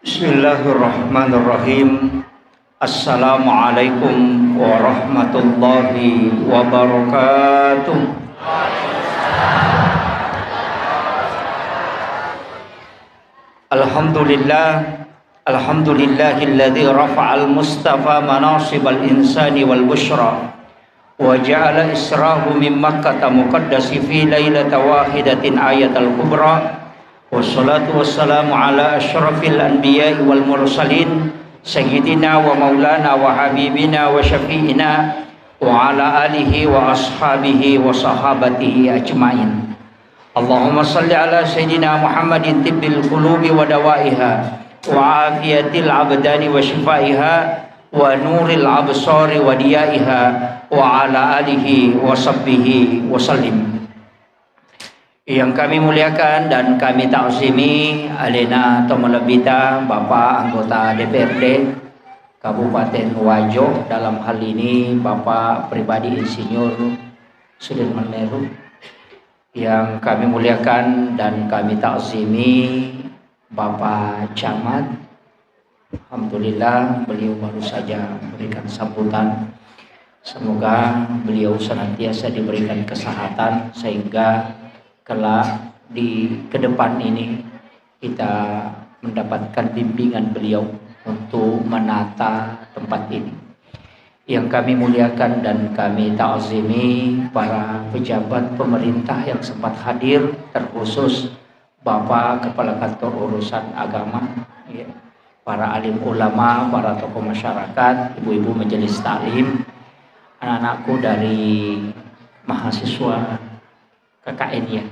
Bismillahirrahmanirrahim. Assalamualaikum warahmatullahi wabarakatuh. Alhamdulillahilladzi rafa'al mustafa manasibal insani wal bushra wa ja'ala israhu min makkah muqaddasi fi lailata wahidatin ayatal kubra. Wassalatu wassalamu ala asyrafil anbiya'i wal mursalin sayyidina wa maulana wa habibina wa syafi'ina wa ala alihi wa ashabihi wa sahabatihi ajma'in. Allahumma salli ala sayyidina Muhammadin tibbil qulubi wa dawaiha wa afiyatil abdani wa shifaiha wa nuril absari wa diyaiha wa ala alihi wa sahbihi wa sallim. Yang kami muliakan dan kami ta'zimi alena Tomalabita, Bapak anggota DPRD Kabupaten Wajo, dalam hal ini Bapak pribadi Insinyur Sudirman Meru. Yang kami muliakan dan kami ta'zimi Bapak Camat. Alhamdulillah beliau baru saja memberikan sambutan. Semoga beliau senantiasa diberikan kesehatan sehingga kelak di kedepan ini kita mendapatkan bimbingan beliau untuk menata tempat ini. Yang kami muliakan dan kami ta'zimi para pejabat pemerintah yang sempat hadir, terkhusus Bapak Kepala Kantor Urusan Agama, ya, para alim ulama, para tokoh masyarakat, ibu-ibu majelis taklim, anak-anakku dari mahasiswa KKN ya,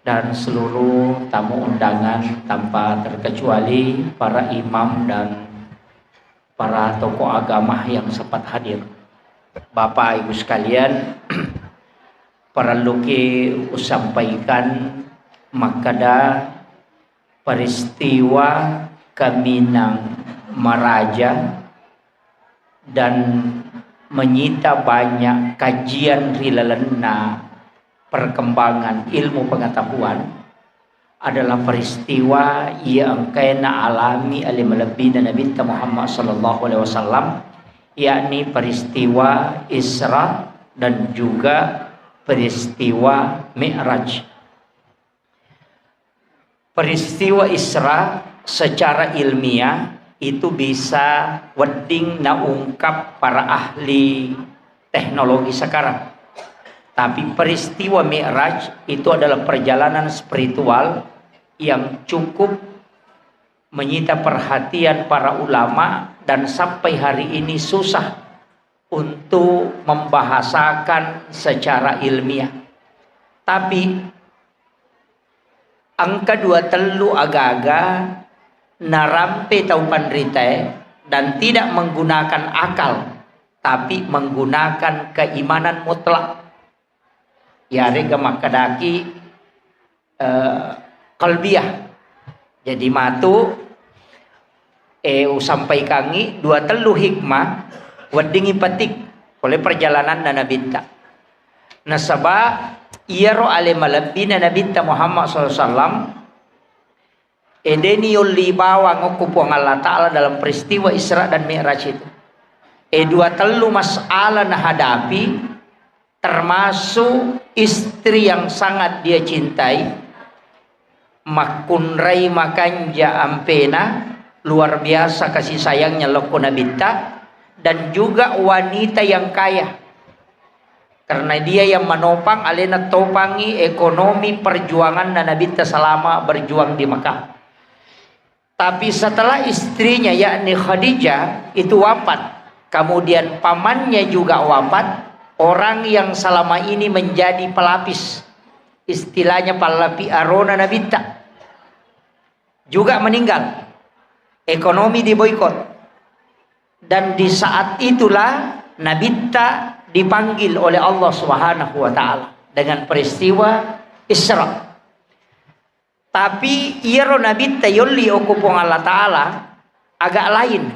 dan seluruh tamu undangan tanpa terkecuali para imam dan para tokoh agama yang sempat hadir. Bapak Ibu sekalian, para luki usampaikan makada peristiwa Kaminang Maraja dan menyita banyak kajian rilalena perkembangan ilmu pengetahuan adalah peristiwa yang kena alami oleh Nabi Muhammad sallallahu alaihi wasallam, yakni peristiwa Isra dan juga peristiwa Mi'raj. Peristiwa Isra secara ilmiah itu bisa wedding naungkap para ahli teknologi sekarang. Tapi peristiwa Mi'raj itu adalah perjalanan spiritual yang cukup menyita perhatian para ulama dan sampai hari ini susah untuk membahasakan secara ilmiah. Tapi angka 23 agak-agak narampe tau pandrite dan tidak menggunakan akal, tapi menggunakan keimanan mutlak. Ya rega makadaki kalbiah. Jadi matu sampai kangi 23 hikmah weddingi petik oleh perjalanan Nabita. Nasaba iyaro ale malabina Nabita Muhammad SAW edeniul libawa ngokupong Allah Ta'ala dalam peristiwa Isra dan Mi'raj itu. 23 masalah na hadapi, termasuk istri yang sangat dia cintai, makunrai makanja ampena, luar biasa kasih sayangnya loko Nabita, dan juga wanita yang kaya, karena dia yang menopang alena topangi ekonomi perjuangan Nabita selama berjuang di Mekah. Tapi setelah istrinya yakni Khadijah itu wafat, kemudian pamannya juga wafat, orang yang selama ini menjadi pelapis, istilahnya palapi arona Nabita, juga meninggal. Ekonomi diboikot. Dan di saat itulah Nabita dipanggil oleh Allah Subhanahu wa taala dengan peristiwa Isra. Tapi iro Nabita yolli okupong Allah taala agak lain.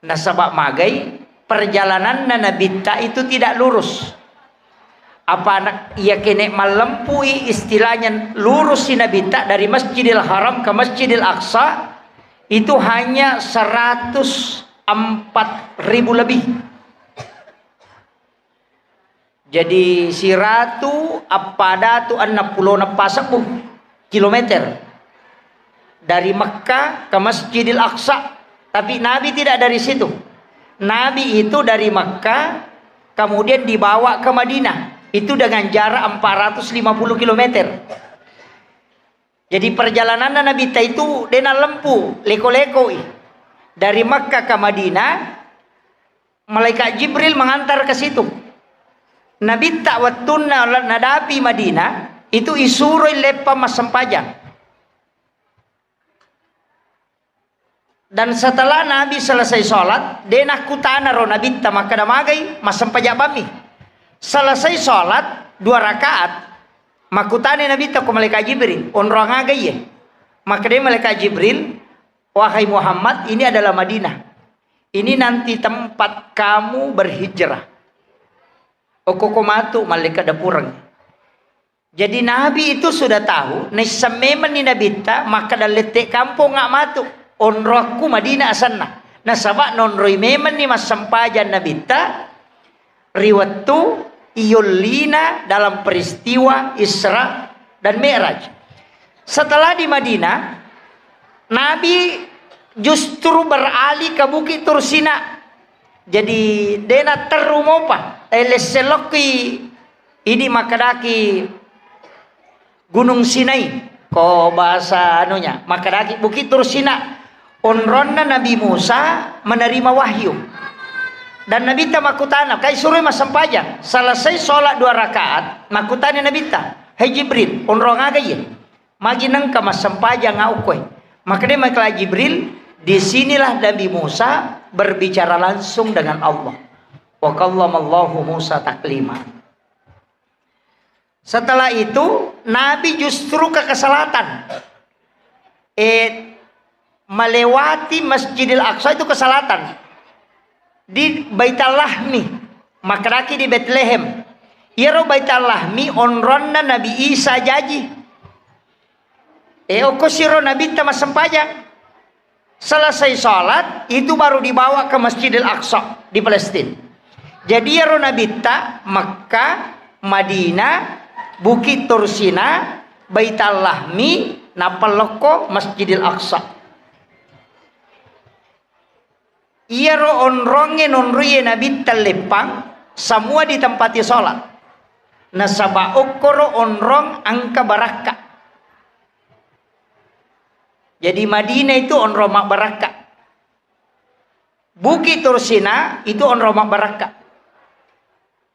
Nasabak magai perjalanan Nabita itu tidak lurus. Apa anak ia kene melempui istilahnya lurus si Nabi tak dari Masjidil Haram ke Masjidil Aqsa itu hanya 104.000 lebih. Jadi si ratu apa datu 60 pasabu kilometer dari Mekah ke Masjidil Aqsa. Tapi Nabi tidak dari situ. Nabi itu dari Mekah kemudian dibawa ke Madinah. Itu dengan jarak 450 km. Jadi perjalanan Nabi itu dena lempu, leko-leko. Dari Makkah ke Madinah, malaikat Jibril mengantar ke situ. Nabi tak wattuna nadapi Madinah, itu isuroi lepa masempajang. Dan setelah Nabi selesai sholat, dena kutana ro Nabi tak maka damagai masempajak bami. Selesai sholat 2 rakaat, makutane Nabi tak ke malaikat Jibril, onrong agai ya. Maka dia malaikat Jibril, wahai Muhammad, ini adalah Madinah. Ini nanti tempat kamu berhijrah. Okokomatu malaikat dapurang. Jadi Nabi itu sudah tahu, nesameman ni Nabi tak, maka daletek kampung ngak matu. Onroku Madinah asana. Nasabak nonroi meman ni masampajan Nabi tak, riwatu iyulina dalam peristiwa Isra dan Mi'raj. Setelah di Madinah, Nabi justru beralih ke Bukit Tursina. Jadi dena terumopa eleseloki ini makadaki Gunung Sinai ko bahasa anunya makadaki Bukit Tursina. Onronna Nabi Musa menerima wahyu. Dan Nabi ta makutana kai suruh masampajang. Selesai sholat 2 rakaat, makutana Nabi ta, "Hai Jibril, onrong aga ye. Magi nang ka masampajang ngau koy." Maka dia makala Jibril, disinilah Nabi Musa berbicara langsung dengan Allah. Wa kallamallahu Musa taklima. Setelah itu Nabi justru ke selatan. Melewati Masjidil Aqsa itu ke selatan. Di Baitul Lahmi, makraki di Bethlehem. Iro Baitul Lahmi onronna Nabi Isa jaji. Okosiro Nabi tama sempajang. Selesai sholat itu baru dibawa ke Masjidil Aqsa di Palestina. Jadi iro Nabi ta Makkah, Madinah, Bukit Tursina, Baitul Lahmi, napaloko Masjidil Aqsa. Ia ro onronge nonruye Nabi telepang semua ditempati sholat. Nasaba okoro onrong angka baraka. Jadi Madinah itu onromak baraka. Bukit Tursina itu onromak baraka.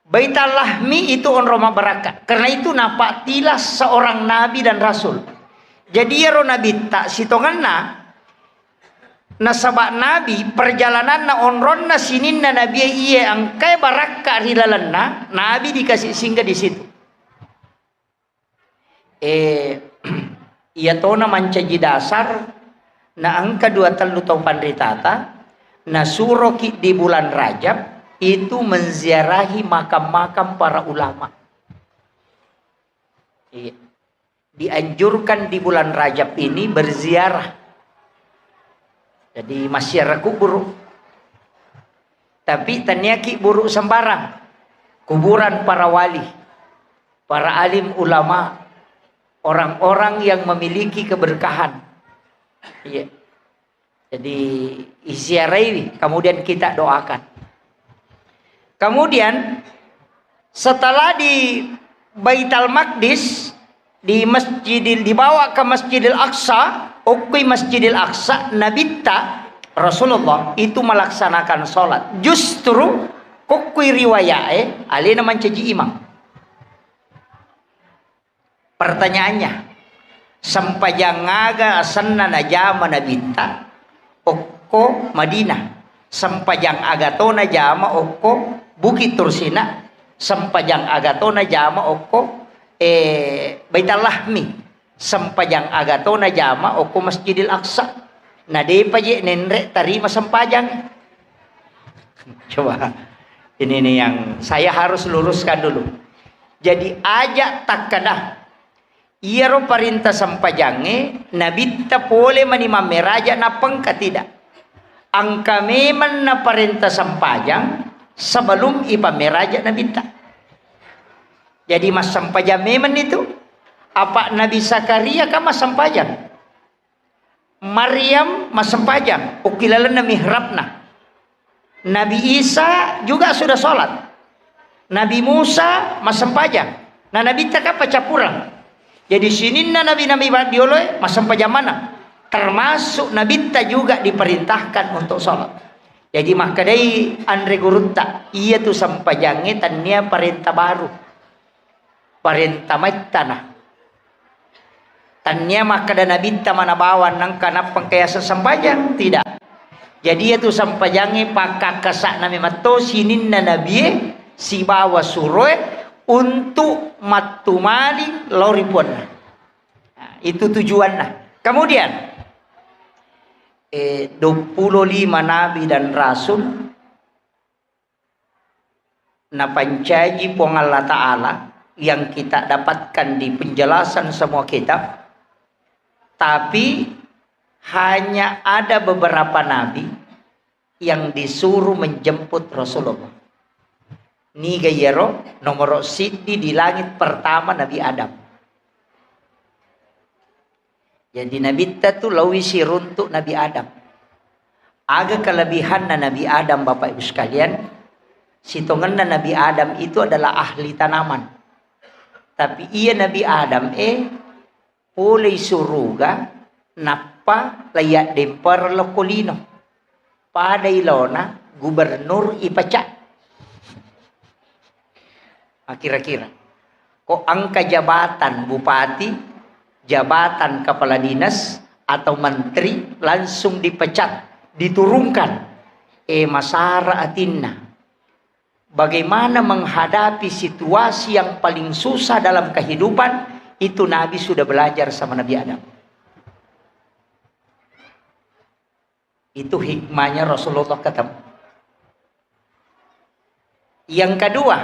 Baitul Lahmi itu onromak baraka. Karena itu napak tilas seorang nabi dan rasul. Jadi ya ro Nabi tak sitonganna. Nasabak Nabi perjalanan na onron na sinin na Nabi iya angkai baraka rilalan na Nabi dikasih singgah di situ. Iya to na mancaji dasar na angka 2 tahun pandritata na suroki di bulan Rajab itu menziarahi makam-makam para ulama. Iya. Dianjurkan di bulan Rajab ini berziarah. Jadi masyarakat kubur. Tapi tanyaki buruk sembarang. Kuburan para wali, para alim ulama, orang-orang yang memiliki keberkahan. Iya. Jadi isiarai kemudian kita doakan. Kemudian setelah di Baitul Maqdis dibawa ke Masjidil Aqsa. Ukui Masjidil Aqsa, Nabi ta Rasulullah itu melaksanakan sholat. Justru kukui riwayat alina mancaji imam. Pertanyaannya, sampajang aga asanna najama Nabi ta okko Madinah, sampajang agatona jama okko Bukit Tursina, sampajang agatona jama okko Baitul Lahmi, sampajang agatona jama okko Masjidil Aqsa. Nade paje nenre tarima sampajang. Coba ini nih yang saya harus luruskan dulu. Jadi ajak takkadah. Iya ro perintah sampajange nabi ta pole manimam meraja napang tidak. Angka memang na perintah sampajang sebelum ipa meraja nabi ta. Jadi mas sampajang memang itu apa Nabi Zakaria kan mas sampajang. Maryam mas sampajang. Ukilalan na mihrabna. Nabi Isa juga sudah sholat. Nabi Musa mas sampajang. Nah nabi ta kan pacapurang. Jadi sini nabi-nabi bioloy masam pajamana termasuk nabi ta juga diperintahkan untuk sholat. Jadi makadai andre gurutta iya tu sampajange tania perintah baru. Perintah tanah. Tania makada nabi ta mana bawan nang kanapang kaya sampajang tidak. Jadi itu sampajange pakakasak nami mato sinin nabi si bawa suroe untuk matumali loripun. Nah, itu tujuannya. Kemudian 25 nabi dan rasul na pancaji pong Allah Ta'ala yang kita dapatkan di penjelasan semua kitab, tapi hanya ada beberapa nabi yang disuruh menjemput Rasulullah. Ni gayero nomor sidi di langit pertama Nabi Adam. Jadi Nabi itu lawisi runtuk Nabi Adam. Aga kelebihan Nabi Adam Bapak Ibu sekalian, sitongan Nabi Adam itu adalah ahli tanaman. Tapi ia Nabi Adam boleh suruga napa layak dempar lokolino. Pada ilona gubernur ipacak. Kira-kira kok angka jabatan bupati, jabatan kepala dinas atau menteri langsung dipecat, diturunkan. Masara atinna bagaimana menghadapi situasi yang paling susah dalam kehidupan, itu Nabi sudah belajar sama Nabi Adam. Itu hikmahnya Rasulullah ketemu. Yang kedua,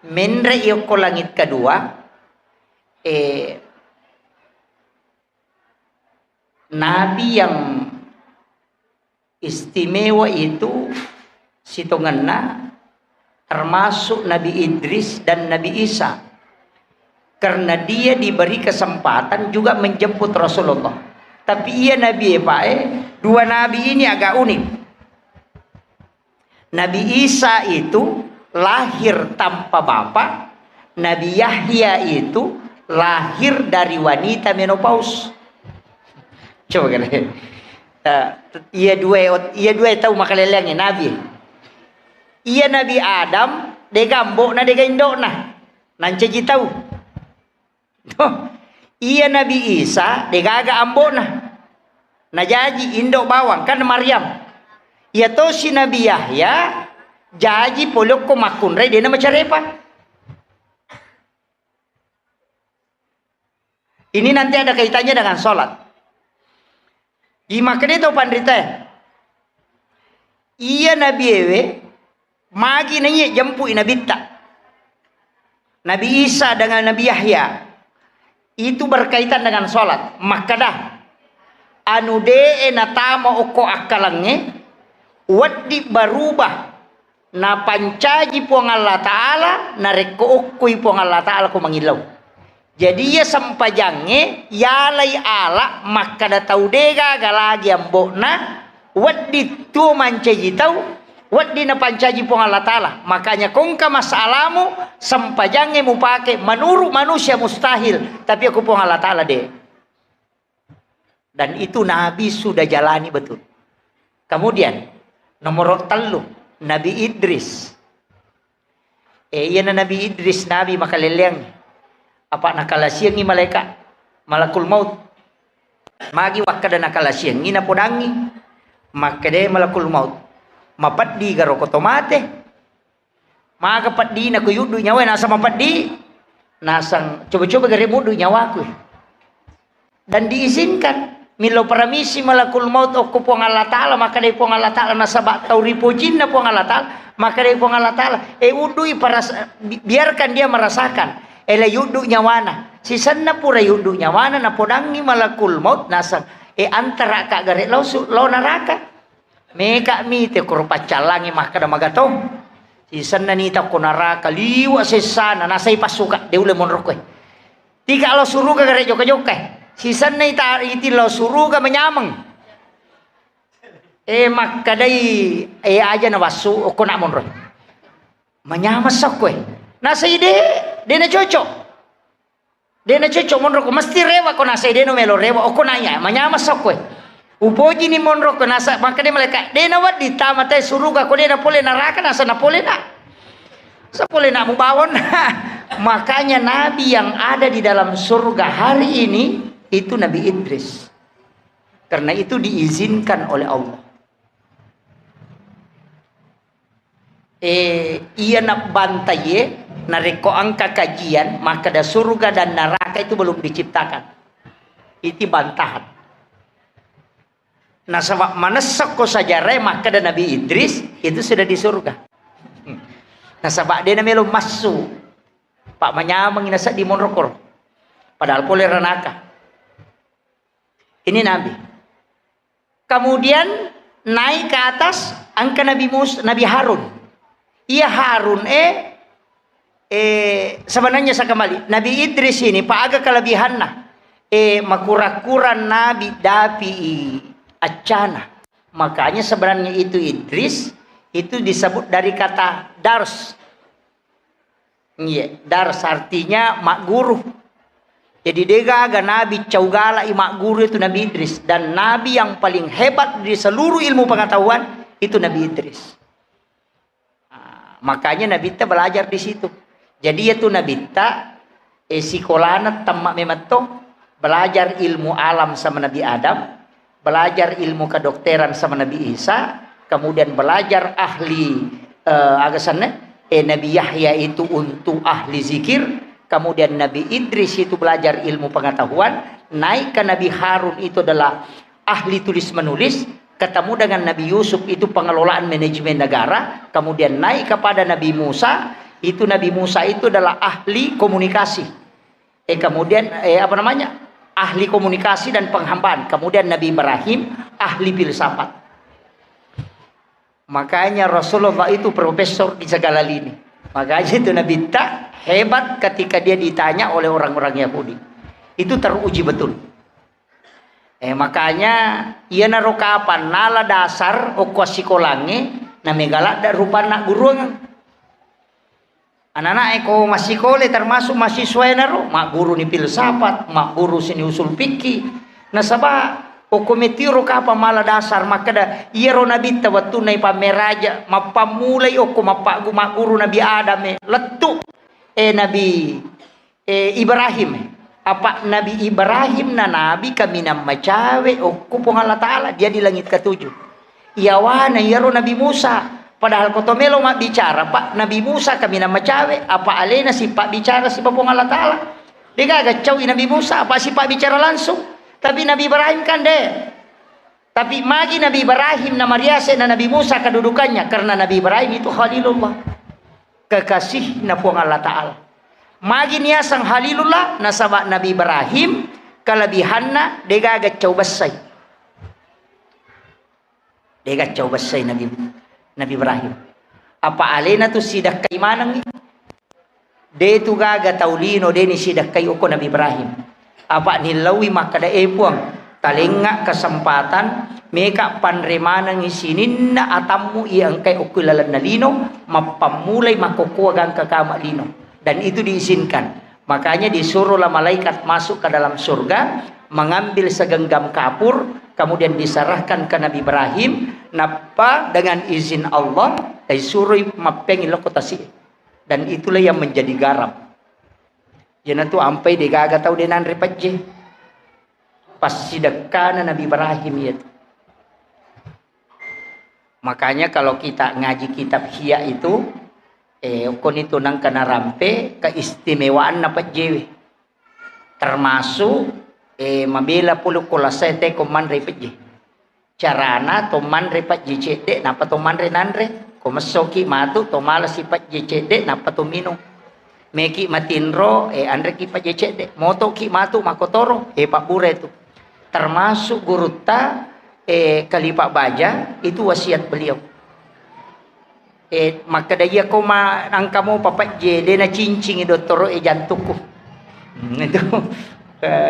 menre iyo ko langit kedua, Nabi yang istimewa itu sitonganna termasuk Nabi Idris dan Nabi Isa, karena dia diberi kesempatan juga menjemput Rasulullah. Tapi ia Nabi dua Nabi ini agak unik. Nabi Isa itu lahir tanpa bapak, Nabi Yahya itu lahir dari wanita menopause. Coba kan? Ia dua tahu makalelangnya Nabi. Ia Nabi Adam degambok na degaindo na nanti tahu. Ia Nabi Isa degaga ambok na jaji indok bawang kan Maryam. Ia to si Nabi Yahya jaji polok ko makunray dia nama carepa. Ini nanti ada kaitannya dengan sholat. Di makanya itu pandrita. Iya Nabi Ewe magi nanya jempu Nabi tak. Nabi Isa dengan Nabi Yahya itu berkaitan dengan sholat. Maka dah anu de natama oko akalangnya wadi berubah na pancaji puang Allah Ta'ala na reko ukui puang Allah Ta'ala ko mangilaw. Jadi ya sampajange yalay ala maka da tau dega galagi ambok na wadi tu mancaji tau wadi na pancaji puang Allah Ta'ala. Makanya kongka masalamu sampajange mu pake menurut manusia mustahil, tapi aku puang Allah Ta'ala deh. Dan itu Nabi sudah jalani betul. Kemudian nomor telu Nabi Idris. Iya na Nabi Idris Nabi makaleleng. Apa nakalasiang ni malaikat malakul maut. Magi wakada nakalasiang ni napodangi. Makade malakul maut. Mapadi garo ko tomate. Maga padi na kuyudu nyawa nasa mapadi. Nasang coba-coba gare mudu nyawa ko. Dan diizinkan milo paramisi malakul maut o puang Allah Ta'ala, maka dari puang Allah Ta'ala nasabak tau ripojin na puang Allah Ta'ala, maka dari puang Allah Ta'ala udui para biarkan dia merasakan Ela yudu nyawana. Sisan na pura yudu nyawana na podangi malakul maut nasang. Antara kak garet lo naraka. Meka mi te kurpa calangi makada magatong. Sisan na nita ko naraka liwa sesana nasay pasuka de ule monrokwe. Tika lo suruga garet joka-joka. Sisan na iti lo suruga menyamang. Makadai aja na wasu o na monroy. Manyamas ako nasa ide na cocok. De na cocok monro ko mesti rewa ko nasa ide no melo rewa o nanya manyamas ako upoji ni monro ko nasa makade malaka de na wad ditamatay suruga ko de na pole naraka nasa na pole na. Sa pole na mubawon. Makanya nabi yang ada di dalam surga hari ini itu Nabi Idris. Karena itu diizinkan oleh Allah. Ia nak bantai nareko angka kajian maka ada surga dan neraka itu belum diciptakan. Itu bantahan. Nah sebab manesak ko sajarah maka ada Nabi Idris itu sudah di surga. Nah sebab dia namanya masuk Pak manyamang inasa di monrokor. Padahal boleh renaka. Ini Nabi. Kemudian naik ke atas angka Nabi Musa, Nabi Harun. Iya Harun sebenarnya saya kembali Nabi Idris ini pak agak kelebihan makura-kura Nabi dapi acana. Makanya sebenarnya itu Idris itu disebut dari kata dars. Iya, dars artinya mak guru. Jadi dega aga Nabi caugala mak guru itu Nabi Idris dan Nabi yang paling hebat di seluruh ilmu pengetahuan itu Nabi Idris. Makanya Nabi ta belajar di situ. Jadi itu Nabi ta sekolahnya tamak memato belajar ilmu alam sama Nabi Adam, belajar ilmu kedokteran sama Nabi Isa, kemudian belajar ahli agasannya Nabi Yahya itu untuk ahli zikir, kemudian Nabi Idris itu belajar ilmu pengetahuan, naik ke Nabi Harun itu adalah ahli tulis menulis. Ketemu dengan Nabi Yusuf itu pengelolaan manajemen negara, kemudian naik kepada Nabi Musa, itu Nabi Musa itu adalah ahli komunikasi. Kemudian ahli komunikasi dan penghambaan. Kemudian Nabi Ibrahim ahli filsafat. Makanya Rasulullah itu profesor di segala lini. Makanya itu Nabi tak hebat ketika dia ditanya oleh orang-orang Yahudi. Itu teruji betul. Makanya ia naruh kapan nala dasar okwa sikolange na megala da rupa nak guru anak-anak eko masih kole termasuk mahasiswa naruh mak guru ni filsafat mak guru sini usul fikih nasaba okometi ro kapan mala dasar maka da ia ro nabi tawatu nai pameraja mapamulai oko mapagu mak guru Nabi Adam letu Nabi Ibrahim apa Nabi Ibrahim na nabi kami nama macawe kupong Allah Ta'ala dia di langit ketujuh iyawana iyaro Nabi Musa padahal kotomelo mak bicara pak Nabi Musa kami nama macawe apa alena si pak bicara si papong Allah Ta'ala dia gak cawi Nabi Musa apa si pak bicara langsung tapi Nabi Ibrahim kan deh tapi magi Nabi Ibrahim nama riase na Nabi Musa kedudukannya karena Nabi Ibrahim itu Khalilullah kekasih na puang Allah Ta'ala. Magi niya sang Halilullah nasaba Nabi Ibrahim kelebihanna dega agak coba-say. Dega coba-say Nabi Ibrahim. Apa alena tu sidak kay manang de tu gaga taulino de ni sidak kay uko Nabi Ibrahim. Apa nilawi makada puang talenga kesempatan meka panremanang isinin na atamu iyang kay ukulalan na lino mapamulay makukuwagang kakama lino. Dan itu diizinkan. Makanya disuruhlah malaikat masuk ke dalam surga, mengambil segenggam kapur, kemudian diserahkan ke Nabi Ibrahim, napa dengan izin Allah, disuruh mapengin lokotasi. Dan itulah yang menjadi garam. Jana tu ampai degaga tahu denan repatje. Pas sidekana Nabi Ibrahim itu. Makanya kalau kita ngaji kitab Ihya itu kon itu nang kena rampe keistimewaan napat jewe termasuk mabila puluh kolasete koman repet je carana toman repet je cede napa toman renandre komasoki matu tomala sifat je cede napa to minum meki matinro andre ki pajecede moto ki matu makotoro Pak Bure itu termasuk guruta kali Pak Baja itu wasiat beliau. Maka daya ko angka mo papat je dena cincing doktoro jantuku. Itu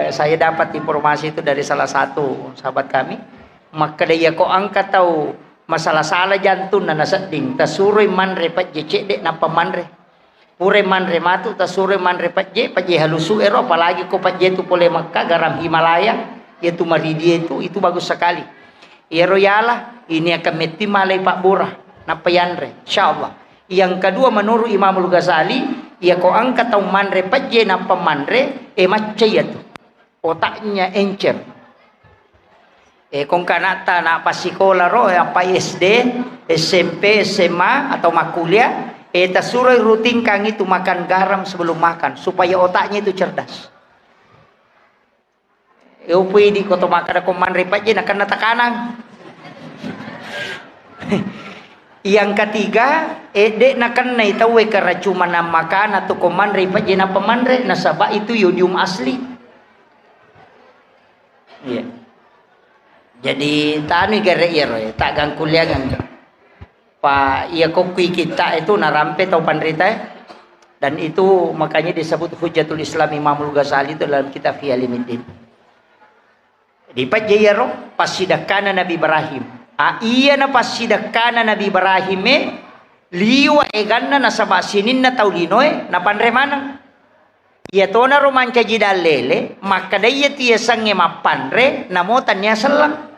saya dapat informasi itu dari salah satu sahabat kami. Maka daya ko angka tahu masalah salah jantung na nasading tasuroi manre pat je cede napa manre. Pure manre matu tasuroi manre pat je halusu ero apalagi ko pat je tu pole Makkah garam Himalaya yaitu Maridia itu bagus sekali. Ya royalah ini akan meti malai Pak Burah napayanre insyaallah. Yang kedua menurut Imamul Ghazali ia ko angkat tau manre paje napa manre macca ya tu otaknya encer kong kanata na pasikola ro apa SD SMP SMA atau makuliah tasuroi rutin kang itu makan garam sebelum makan supaya otaknya itu cerdas. Upui di koto makan ako manre paje na kanata kanang. Yang ketiga dek nakan na itawe kara cuma na makan atau komanre paje na pamanre nasaba itu yodium asli. Iya. Jadi tanu gere iro tak gang kuliah gang. Pa iya kokui kita itu narampe tau panrita dan itu makanya disebut Hujatul Islam Imamul Ghazali itu dalam kitab Fi'alimuddin. Di pajayaro pasidakana Nabi Ibrahim. Iya na pasidakana Nabi Ibrahim liwa eganna nasaba sinin na taulinoy na panremanang. Iya to na romanca jidalele maka daya tiya sange mapanre namotan niya selang.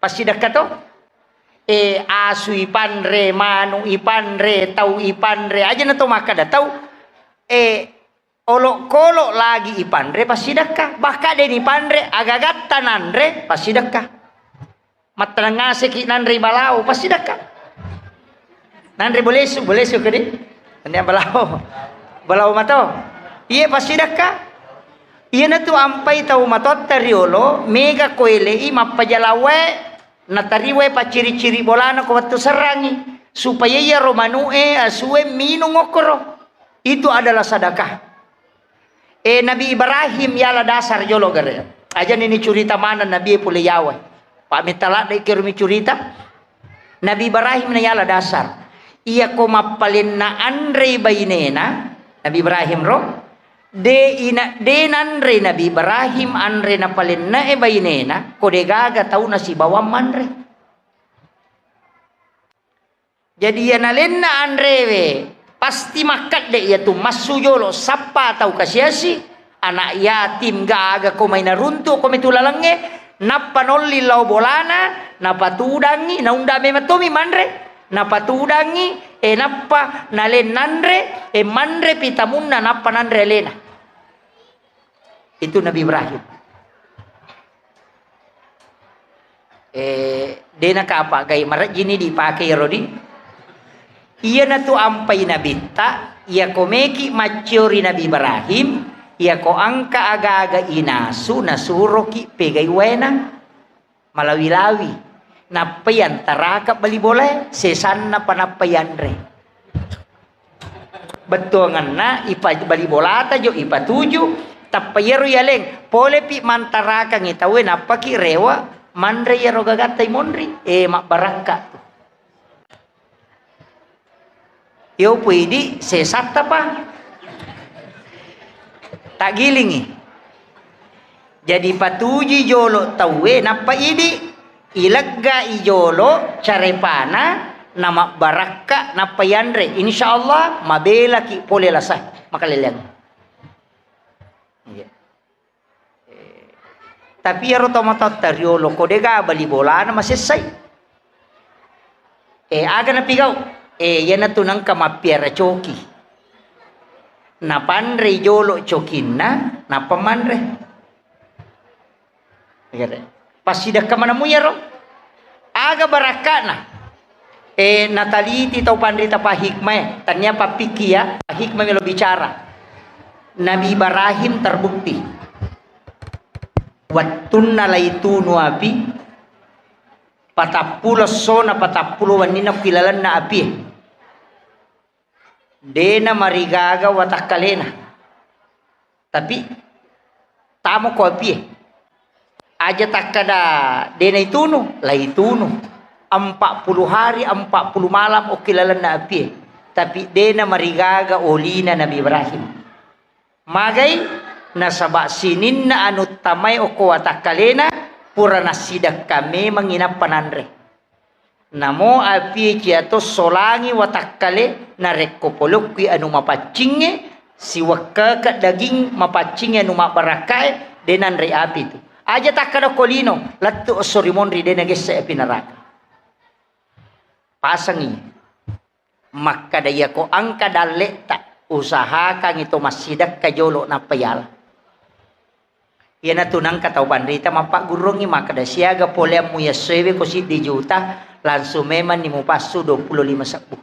Pasidakato asu ipanre manu ipanre tau ipanre aja na to maka datau olok-kolok lagi ipanre pasidakah bahkan deni panre agagat tananre pasidakah matrangase ki nanre balau pasidakah nanre boleh su kedi anya balau mato iya pasidakah iya na tu ampai tau matot tariolo mega koele i mapajalawe natariwe paciri-ciri bolana ko watu serangi supaya ya romanue asue minung okoro itu adalah sedekah. Nabi Ibrahim yala dasar jolo gare. Aja ini cerita mana Nabi pule yawa. Pak mitala dai kirumi cerita. Nabi Ibrahim na yala dasar. Ia ko mapalin na andre bainena. Nabi Ibrahim ro. De nanre Nabi Ibrahim andre na palin na bainena. Ko de gaga tau na si bawam manre. Jadi ya nalen na andre we. Pasti makat dek ya tu masujolo sapa tau kasiasi anak yatim gaga ko may narunto ko may tulalange napanolli lau bolana napatudangi naundame matomi manre napatudangi nappa nalen nandre manre pitamunna nappa nandre lena itu Nabi Ibrahim. Dena ka apa gay marat jini dipakai rodi. Iya na tu ampai Nabi ta, iya ko meki maciori Nabi Ibrahim, iya ko angka aga-aga inasu nasuro ki pegay wena malawi-lawi. Napayan taraka bali boleh sesan na panapayan re. Betul ngana ipa bali bolata jo ipa tuju tapayero yaleng pole pi mantaraka ngitawe napaki rewa mandre yaro gagatay monri mak barangka. Yo pwede sesat apa? Tak gilingi. Jadi patuji jolo tawe napa idi ilagga ijolo carepana nama baraka napa yandre insyaallah mabela ki pole lasah makaleliang. Tapi yaro tomatot tariolo kodega bali bolana masesay. Aga na pigaw. Yan na tunang kamapiara choki. Napanre jolo chokin na napamanre. Pasida ka mana muyaro. Aga baraka na. Nataliti tau pandita pa hikmah. Tanya pa pikia. Hikmah melo bicara. Nabi Ibrahim terbukti. Wattun nalaitunu api. Patapulo sona patapulo wanina kilalan na api. dena marigaga watakalena. Tapi tamo ko api aja takada dena ituno lah ituno 40 hari 40 malam o kilalan na api. Tapi dena marigaga olina Nabi Ibrahim. Magay nasaba sinin na anut tamay o ko watakalena pura nasidak kami menginap panandre. Namo api kiato solangi watakkale na rekopolok anu mapacingge si wakka daging mapacingge anu mabarakae denan re api tu. Aja tak kada kolino lattu sorimon ri dena gesse api neraka. Pasangi maka daya ko angka dalek tak usaha kang itu masidak kajolo na payal. Yana tunang katau bandita mapak gurungi maka da siaga polem mu ya sewe ko si di juta langsung memang ni mu pasu 25 sabu.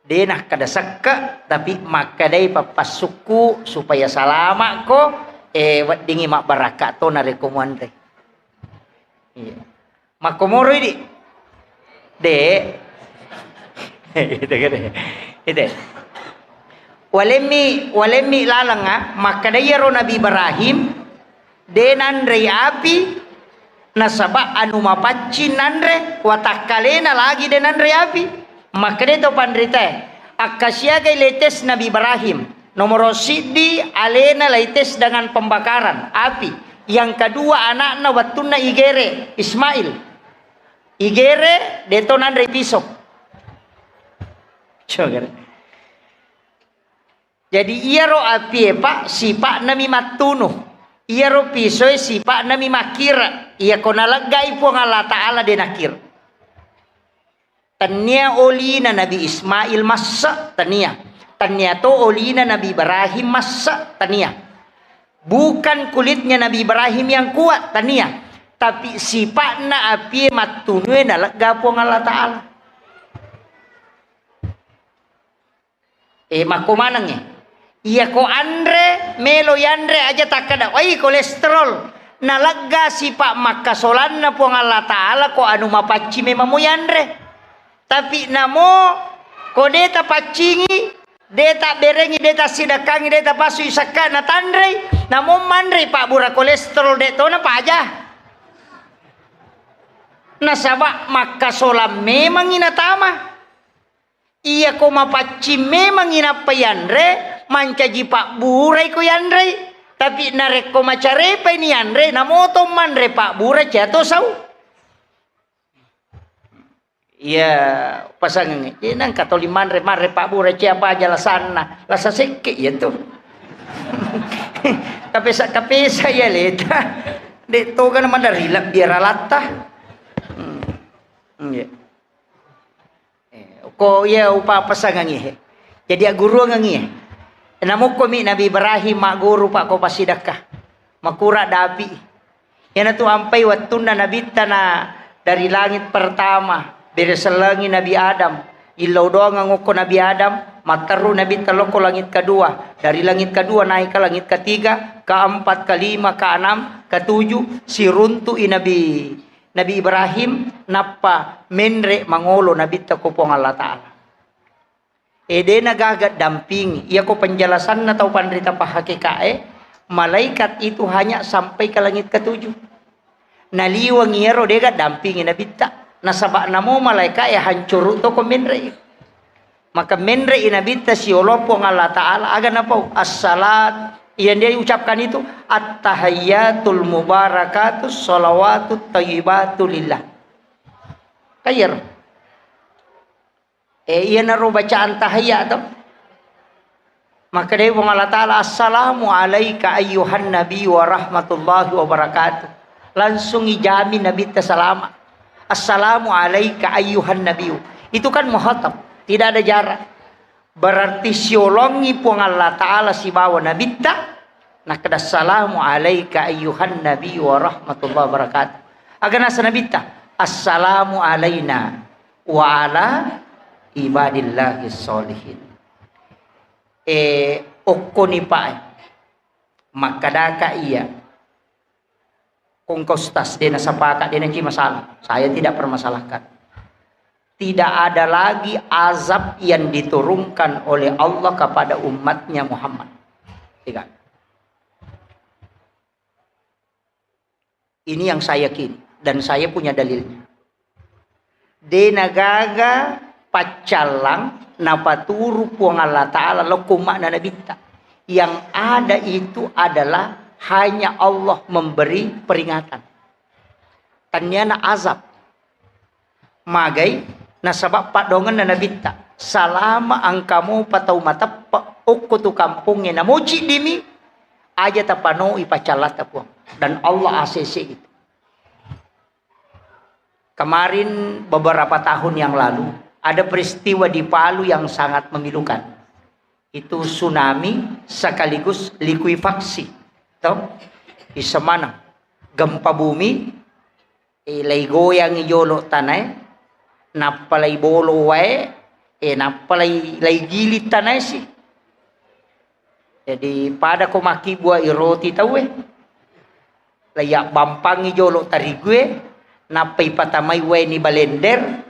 Denah kada sakka tapi maka dai papasuku supaya salama ko wat dingi mak baraka to na rekomande. Iya. Makomoro ini. De. Ite. Walemi lalanga maka dai ro Nabi Ibrahim denan rei api nasaba anu mapacin nandre watakalena lagi denan re api maka deto pandrita akasiaga letes Nabi Ibrahim nomor sidi alena letes dengan pembakaran api yang kedua anakna watuna igere Ismail igere deto nandre pisok jadi iya ro api pak si pak nami matuno iya ro pisoy si pak nami makira iya ko nalagay po ng Allah Ta'ala din nakir. Tanya oli na Nabi Ismail masa tanya. Tanya to oli na Nabi Ibrahim masa tanya. Bukan kulitnya Nabi Ibrahim yang kuat tanya. Tapi sifat na api matunoy nalagay po ng Allah Ta'ala. Makumanang iya ko andre melo yandre aja takada. Ay kolesterol. Nalagga si Pak makasolan na po ng Allah Ta'ala ko anu mapaci memang mo yandre. Tapi namo ko deta pacingi, deta berengi, deta sidakangi, deta pasu isaka na tandre. Namo mandre Pak bura kolesterol deto na pa aja. Nasaba makasolan memang inatama. Iya ko mapaci memang inapayandre, mancaji Pak buray ko yandre. Tapi narek ko macarepa ini andre namoto mandre Pak bura jatuh sau. Iya pasangan ini nang katoli mandre Pak bura siapa aja lasana lasa seke ya tuh. Kapesa ya leta. Dek to kan mandarilak biar alata. Iya. Ko ya upa pasangan ini. Jadi guru ngangi. Namo komi Nabi Ibrahim mak guru pak ko pasidakah makura dapi yana tu ampai watuna nabi tana dari langit pertama bereselangi Nabi Adam ilau doang ngoko Nabi Adam mataru Nabi taloko langit kedua dari langit kedua naik ke langit ketiga keempat kelima keenam ketujuh si runtu Nabi Ibrahim napa menre mangolo Nabi takupong Allah Ta'ala. Ede nagagat damping, iya ko penjelasan na tau pandrita pahakikae, malaikat itu hanya sampai ke langit ketujuh. Naliwang iya ro dega dampingin na bita. Nasaba na mo malaikat ya hancur to ko menre. Maka menre inabita si olopo ng Allah Ta'ala aga na po as-salat. Iyan dia ucapkan itu at-tahayyatul mubarakatus salawatut tayyibatu lillah. Kayar. Iya naro bacaan tahiyat to. Maka dia Allah Ta'ala assalamu alayka ayyuhan nabi wa rahmatullahi wa barakatuh. Langsung ijamin Nabi salama. Assalamu alayka ayyuhan nabi. Itu kan muhatab, tidak ada jarak. Berarti siolongi pun Allah Ta'ala si bawa Nabi ta. Nak kada assalamu alayka ayyuhan nabi wa rahmatullahi wa barakatuh. Agar nasa Nabi ta. Assalamu alayna wa ala ibadillahi solihin. Okko ni pa makadaka iya kung kostas din sa paka din ang masalah saya tidak permasalahkan tidak ada lagi azab yang diturunkan oleh Allah kepada umatnya Muhammad. Tidak. Ini yang saya yakini dan saya punya dalilnya. Denagaga pacalang napaturu puang Allah Ta'ala lokuma na nabita. Yang ada itu adalah hanya Allah memberi peringatan. Tanyana azab. Magai nasabab padongan na nabita. Salama ang kamu patau mata ukutu kampungnya namuci dimi aja tapano ipacalat tapuang. Dan Allah ACC itu. Kemarin beberapa tahun yang lalu ada peristiwa di Palu yang sangat memilukan. Itu tsunami sekaligus likuifaksi. Tahu? Di semana gempa bumi, ilay goyang ijolo tanay, napalay bolo wae, napalay lay gilit tanay si. Jadi pada ko makibua iroti tahu layak bampang ijolo tarigue, napay patamay wae ni balender,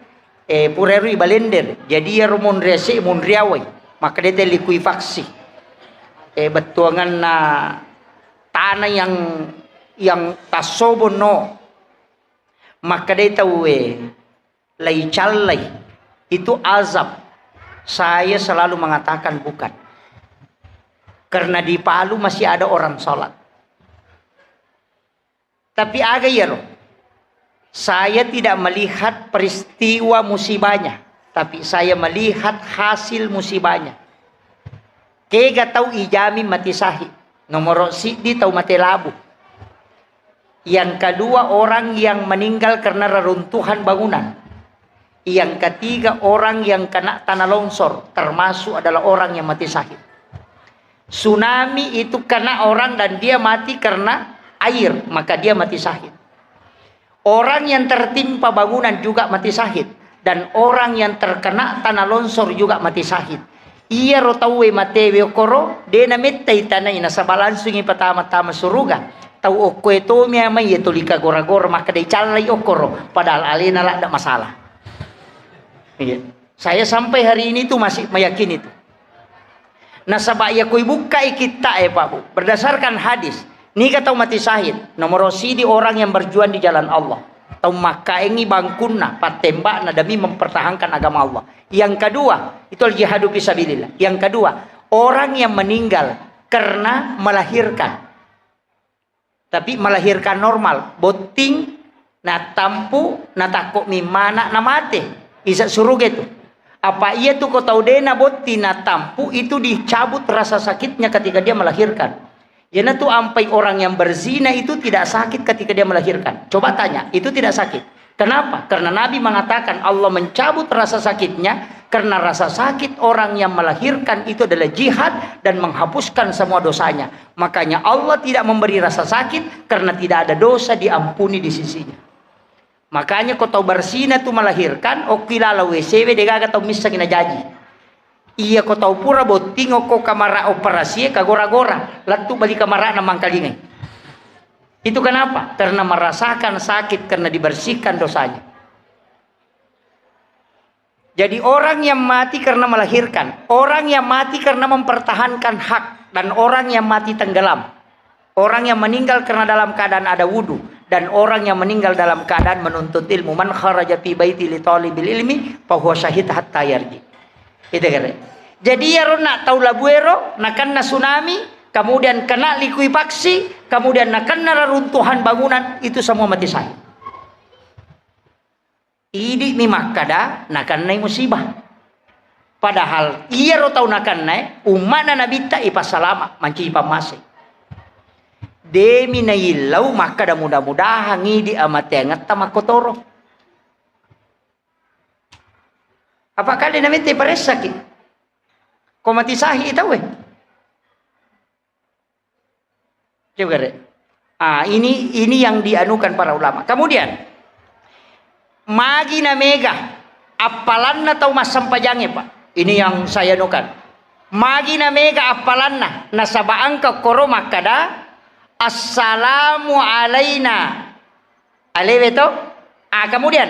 purero i balender. Jadi ya rumon rese munriaway. Maka dia likuifaksi. Betuangan na tanah yang tasobon no. Maka dia tahu lay calay itu azab. Saya selalu mengatakan bukan. Karena di Palu masih ada orang sholat. Tapi agak ya loh. Saya tidak melihat peristiwa musibahnya. Tapi saya melihat hasil musibahnya. Kega tahu ijami mati sahih. Nomor sidi tahu mati labu. Yang kedua orang yang meninggal karena reruntuhan bangunan. Yang ketiga orang yang kena tanah longsor. Termasuk adalah orang yang mati sahih. Tsunami itu kena orang dan dia mati karena air. Maka dia mati sahih. Orang yang tertimpa bangunan juga mati sahih. Dan orang yang terkena tanah longsor juga mati sahid. Iya rotawe matewe okoro, dena mettay tanay na sa balansungi patama-tama suruga. Tau okko ito miya may itulika gora-gora maka day calay okoro. Padahal alina lah ada masalah. Iya. Saya sampai hari ini tuh masih meyakini itu. Nasabaya ko'y buka ikita Pak Bu. Berdasarkan hadis. Ni kataw mati sahid. Nomor sidi orang yang berjuang di jalan Allah. Atau makaengi bangkunna patembak na demi mempertahankan agama Allah. Yang kedua itu al-jihadu fisabilillah. Yang kedua orang yang meninggal karena melahirkan, tapi melahirkan normal, boting na tampu na takok mimana na mate isa suruh gitu. Apa iya tuh kau tahu dena boting na tampu itu dicabut rasa sakitnya ketika dia melahirkan. Jadi tuh ampai orang yang berzina itu tidak sakit ketika dia melahirkan. Coba tanya, itu tidak sakit. Kenapa? Karena Nabi mengatakan Allah mencabut rasa sakitnya. Karena rasa sakit orang yang melahirkan itu adalah jihad dan menghapuskan semua dosanya. Makanya Allah tidak memberi rasa sakit karena tidak ada dosa diampuni di sisinya. Makanya kau tahu berzina tuh melahirkan, okilala WCW degaga tahu misa kina jaji. Iya kau tahu pura boting ko kamara operasi kagora-gora latu balik kamara na mangkalingai. Itu kenapa? Karena merasakan sakit karena dibersihkan dosanya. Jadi orang yang mati karena melahirkan, orang yang mati karena mempertahankan hak, dan orang yang mati tenggelam, orang yang meninggal karena dalam keadaan ada wudu, dan orang yang meninggal dalam keadaan menuntut ilmu. Man kharaja fi baiti li talibil ilmi fa huwa syahid hatta yarji. Itu kan. Jadi ya nak tahu labuero, nak kena tsunami, kemudian kena likuifaksi, kemudian nak kena reruntuhan bangunan, itu semua mati sahih. Ini memang kada nak kena musibah. Padahal iya ro tahu nak kena umat nabi ta ipasalama manci ipamase. Demi na ilaw maka da mudah-mudahan ngidi amat yang tamakotoro. Apakah dia namanya paresaki? Kau mati sahih itu Coba deh. Ini yang dianukan para ulama. Kemudian magi na mega apalan na tau masam pajange Pak. Ini yang saya anukan. Magi na mega apalan na nasabaan ka koro makada assalamu alaina. Alewe to? Kemudian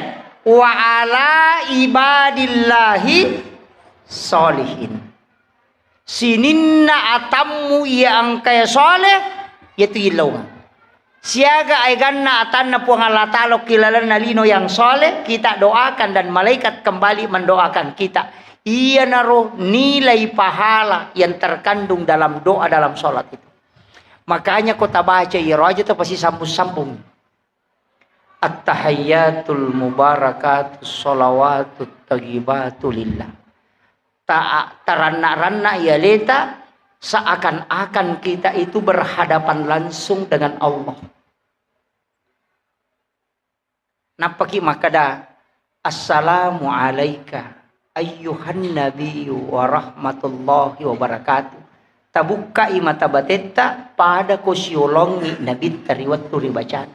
wa ala ibadillahi solihin. Sininna atammu yang kaya soleh yaitu ilaw. Siaga ay ganna atan na puang Allah Ta'ala kilala na lino yang soleh, kita doakan dan malaikat kembali mendoakan kita. Iya naruh nilai pahala yang terkandung dalam doa dalam sholat itu. Makanya kota baca ya aja tuh pasti sambung-sambung. At-tahayyatul mubarakatus sholawatut taghibatu lillah. Terana-rana ya leta seakan-akan kita itu berhadapan langsung dengan Allah. Napaki makada assalamu alaika ayyuhan nabiyyu wa rahmatullahi wa barakatuh. Tabuka imata bateta pada kosyolongi nabi tariwat turi bacaan.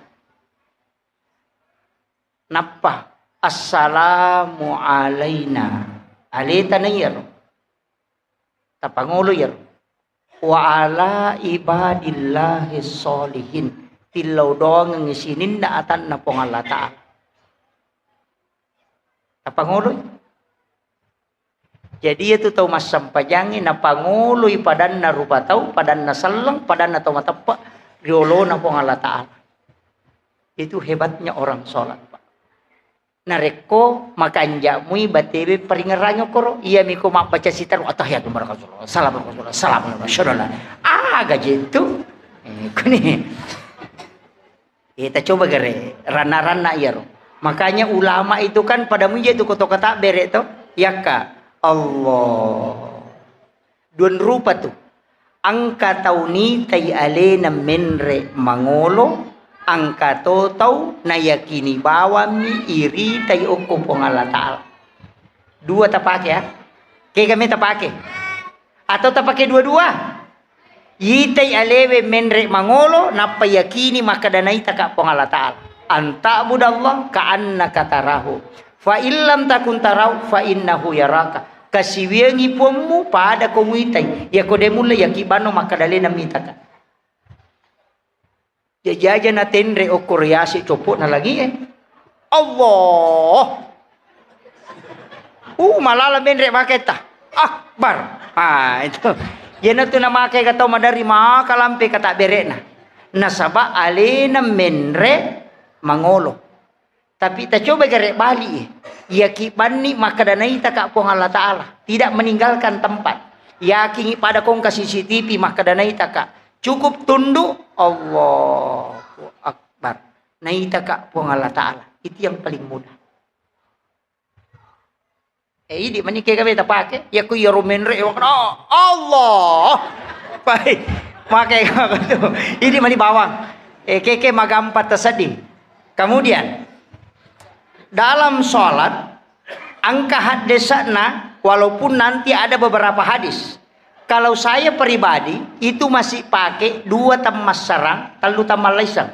Napa assalamu alaina alita na yaro tapangulo yaro wa ala ibadillahi solihin tilaw doang ng isinin na atan na pong Allah Ta'ala tapangulo. Jadi itu tahu mas sampajangi na panguloy padan na rupa tahu padan na salang padan na tumatapa riolo na pong Allah Ta'ala. Itu hebatnya orang sholat. Nareko makanja mui batebe peringeranyo koro iya miko mak baca sitar atahiyatul barakatuh salam barakatuh salam masyaallah gajitu kuni kita coba gere rana-rana ya makanya ulama itu kan pada muja itu koto kata bere to yaka Allah dun rupa tuh angka tauni tay alena menre mangolo angka totau na yakini bawami iri tayo kumpong Allah Ta'ala. Dua tapake ya. Kaya kami tapake. Atau tapake dua-dua. Yitay alewe menre mangolo na payakini makadanay taka pong Allah Ta'ala. Anta budallah ka'anna katarahu. Fa illam takun taraw fa innahu yaraka. Kasiwiangi pumu pada kumwitay. Yakodemula yakibano makadali na mitaka. Jaja natin re o kuryasi copot na lagi Allah. Malalamin re maketa. Akbar. Itu. Yan ito na makay kataw madari makalampi kata bere na. Nasaba alena menre mangolo. Tapi ta coba gare bali yakiban ni makadanay taka pong Allah Ta'ala. Tidak meninggalkan tempat. Yakingi pada kong ka CCTV makadanay taka. Cukup tunduk Allahu Akbar. Naita ka po ng Allah Ta'ala. Itu yang paling mudah. Di manikay kami tapake. Yaku yarumenre. Allah. Baik. Makai ka ito. Hindi manibawang. Keke magampat tasadim. Kemudian. Dalam sholat. Angka hadisa na. Walaupun nanti ada beberapa hadis. Kalau saya pribadi itu masih pakai 2 temas sarang, telu tamal laisang.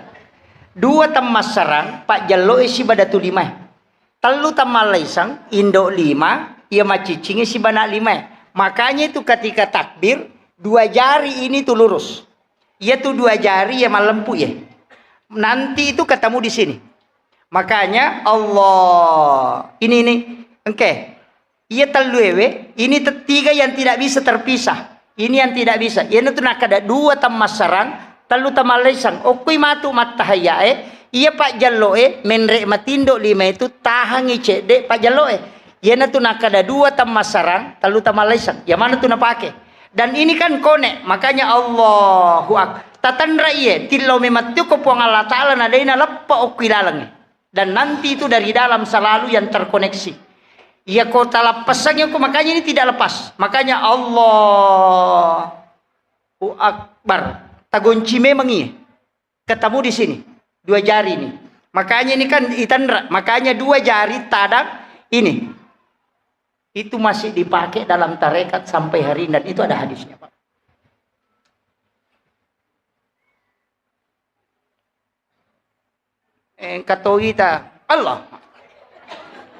2 temas sarang, Pak Jalo si badatu 5. Telu tamal laisang, Indo 5, ia macicingnya si bana 5. Makanya itu ketika takbir, 2 jari ini tuh lurus. Ia tuh 2 jari ya malempu ya. Nanti itu ketemu di sini. Makanya Allah ini oke. Ia teluewe, ini 3 yang tidak bisa terpisah. Ini yang tidak bisa. Ini tuh nak ada 2 temas sarang, telu tamal lesang. Okui matu matahayae, ia Pak Jaloe menrek matindo 5 itu tahangi cede Pak Jaloe. Ia tuh nak ada 2 temas sarang, telu tamal lesang. Yang mana tuh nak pakai? Dan ini kan konek, makanya Allahu Akbar. Tatandra iya, tilau mematu ko puang Allah Ta'ala nadaina leppa okui lalang. Dan nanti itu dari dalam selalu yang terkoneksi. Ya kota lepasnya makanya ini tidak lepas. Makanya Allahu Akbar. Tagunci memang iya. Ketemu di sini. 2 jari ini. Makanya ini kan itandra. Makanya 2 jari tadak ini. Itu masih dipakai dalam tarekat sampai hari ini. Dan itu ada hadisnya Pak. Katoita Allah.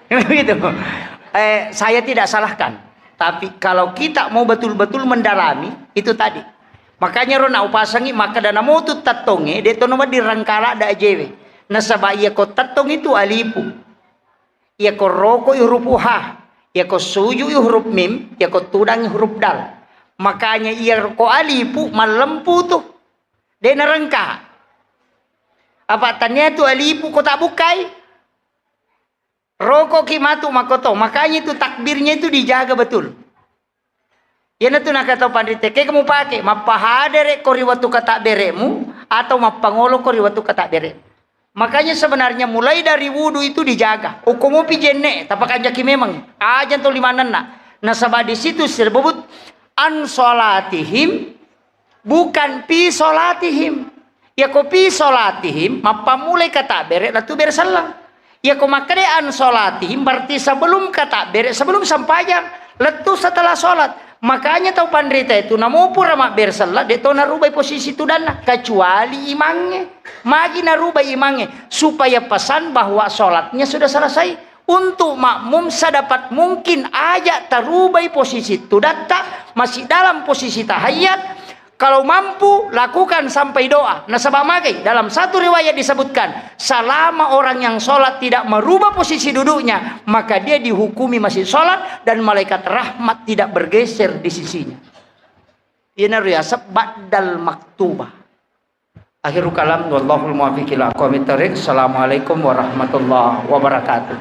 Begitu. Saya tidak salahkan. Tapi kalau kita mau betul-betul mendalami itu tadi. Makanya rona upasangi maka dana mau tu tatonge de to nama dirangkala da jewe. Nasaba iya ko tatong itu alipu. ia ko roko huruf ha, ia ko suju huruf mim, ia ko tudang huruf dal. Makanya ia ko alipu malempu tuh. Dia nerengka. Apa tanya tu alipu ko tak bukai? Roko kimatu makoto. Makanya itu takbirnya itu dijaga betul. Ya tu nak kata pandite, kamu pakai mapahadere kori waktu kata beremu atau mapangolo kori waktu kata bere. Makanya sebenarnya mulai dari wudu itu dijaga. Hukum pijenne, tapak ajaki memang ajan tu lima nana. Nasabah di situ disebut an solatihim bukan pi solatihim. Ya ko pi solatihim mapamulai kata bere latu bere salang. Ya ko makade an solatihim berarti sebelum kata bere sebelum sampaian letu setelah solat. Makanya tahu pandrita itu namo pura mak bersalah dia tahu narubai posisi itu dana kecuali imangnya magi narubai imangnya supaya pesan bahwa sholatnya sudah selesai untuk makmum sedapat mungkin aja tarubai posisi itu data masih dalam posisi tahiyat. Kalau mampu lakukan sampai doa. Nasabah magai dalam satu riwayat disebutkan selama orang yang sholat tidak merubah posisi duduknya maka dia dihukumi masih sholat dan malaikat rahmat tidak bergeser di sisinya. Ini riasab ba'dal maktubah. Akhirul kalam wallahul muwaffiq ila aqwamit thoriq. Assalamualaikum warahmatullahi wabarakatuh.